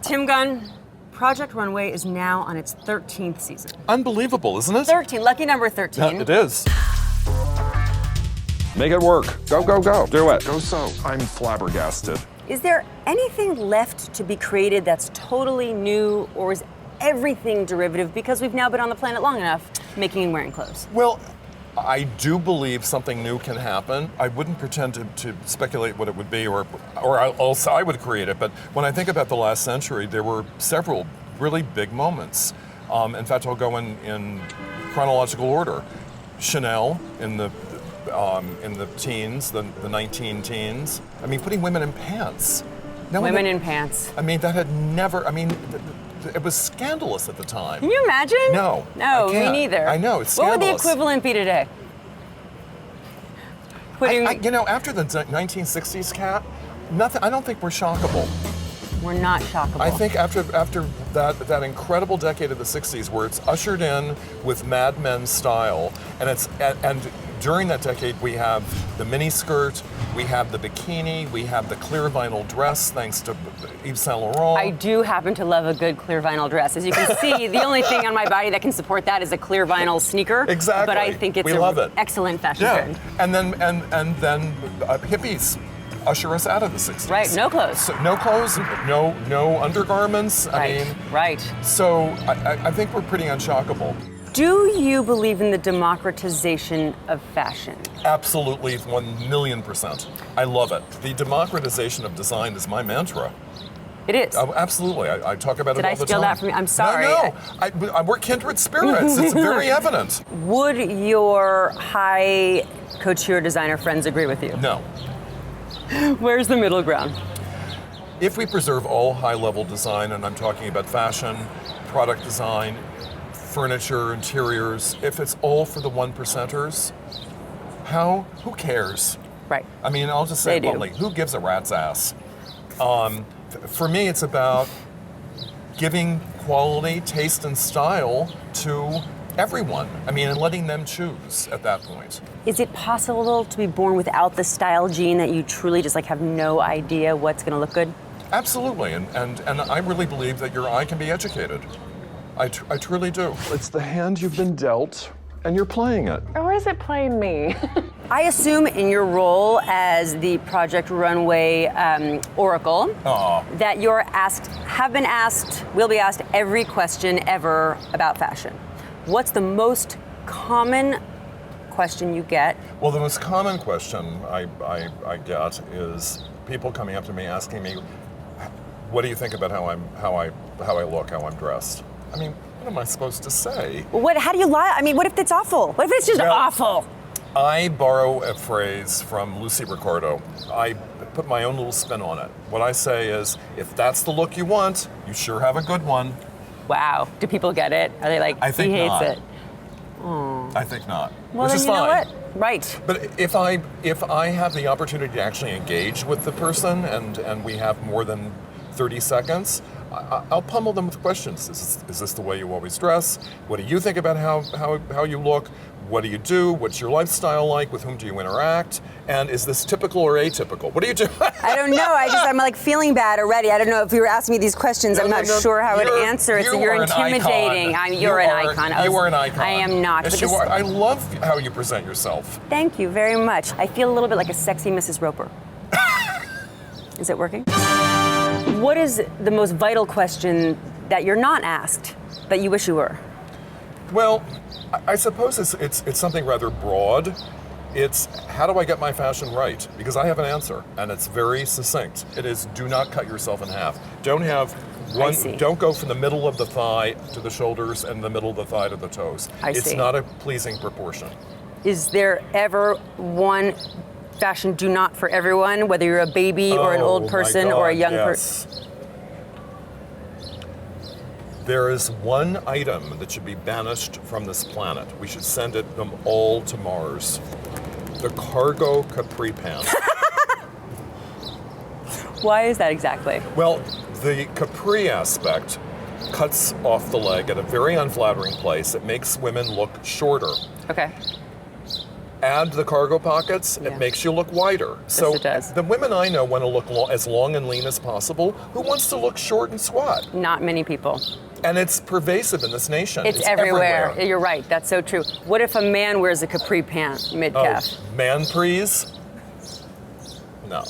Tim Gunn, Project Runway is now on its 13th season. Unbelievable, isn't it? 13, lucky number 13. Yeah, it is. Make it work. Go, go, go. Do it. Go so. I'm flabbergasted. Is there anything left to be created that's totally new, or is everything derivative because we've now been on the planet long enough making and wearing clothes? Well, I do believe something new can happen. I wouldn't pretend to speculate what it would be, or else I would create it. But when I think about the last century, there were several really big moments. In fact, I'll go in chronological order. Chanel in the teens, the 19 teens. I mean, putting women in pants. Women in pants. I mean, that had never. I mean. It was scandalous at the time. Can you imagine? No. No, me neither. I know, it's What scandalous. would the equivalent be today? After the 1960s, Cat, nothing. I don't think we're shockable. We're not shockable. I think after that incredible decade of the 60s, where it's ushered in with Mad Men style, and during that decade we have the mini skirt, we have the bikini, we have the clear vinyl dress, thanks to Yves Saint Laurent. I do happen to love a good clear vinyl dress. As you can see, the only thing on my body that can support that is a clear vinyl sneaker. Exactly. But I think it's an excellent fashion trend. And then hippies usher us out of the 60s. Right, no clothes. So, no clothes, no undergarments. Right. So I think we're pretty unshockable. Do you believe in the democratization of fashion? Absolutely, 1,000,000%. I love it. The democratization of design is my mantra. It is. Oh, absolutely. I talk about it all the time. Did I steal that from you? I'm sorry. No. We're kindred spirits. It's very evident. Would your high couture designer friends agree with you? No. Where's the middle ground? If we preserve all high-level design, and I'm talking about fashion, product design, furniture, interiors, if it's all for the 1%ers, who cares? Right. I mean, I'll just say it bluntly, who gives a rat's ass? For me, it's about giving quality, taste, and style to everyone. I mean, and letting them choose at that point. Is it possible to be born without the style gene, that you truly just have no idea what's going to look good? Absolutely, and I really believe that your eye can be educated. I truly do. It's the hand you've been dealt, and you're playing it. Or is it playing me? I assume in your role as the Project Runway oracle, that you're asked, have been asked, will be asked every question ever about fashion. What's the most common question you get? Well, the most common question I get is people coming up to me asking me, what do you think about how I look, how I'm dressed? I mean, what am I supposed to say? How do you lie? I mean, what if it's awful? What if it's just awful? I borrow a phrase from Lucy Ricardo. I put my own little spin on it. What I say is, if that's the look you want, you sure have a good one. Wow. Do people get it? Are they like, he hates it? I think not. Well, which then is you know fine. what? Right. But if I have the opportunity to actually engage with the person and we have more than 30 seconds, I'll pummel them with questions. Is this the way you always dress? What do you think about how you look? What do you do? What's your lifestyle like? With whom do you interact? And is this typical or atypical? What do you do? I don't know. I'm like feeling bad already. I don't know if you were asking me these questions. I'm not sure how to answer it. So you're intimidating. You're an icon. You are an icon. I am not. Yes, you are. I love how you present yourself. Thank you very much. I feel a little bit like a sexy Mrs. Roper. Is it working? What is the most vital question that you're not asked, that you wish you were? Well, I suppose it's something rather broad. It's how do I get my fashion right? Because I have an answer, and it's very succinct. It is, do not cut yourself in half. Don't go from the middle of the thigh to the shoulders and the middle of the thigh to the toes. It's not a pleasing proportion. Is there ever one fashion do not for everyone, whether you're a baby or an old person or a young person? There is one item that should be banished from this planet. We should send them all to Mars. The cargo capri pant. Why is that exactly? Well, the capri aspect cuts off the leg at a very unflattering place. It makes women look shorter. Okay. add the cargo pockets, Yeah. it makes you look wider. So it does. the women I know want to look as long and lean as possible. Who wants to look short and squat? Not many people. And it's pervasive in this nation. It's everywhere. You're right. That's so true. What if a man wears a capri pant mid-calf? Oh, man prees? No.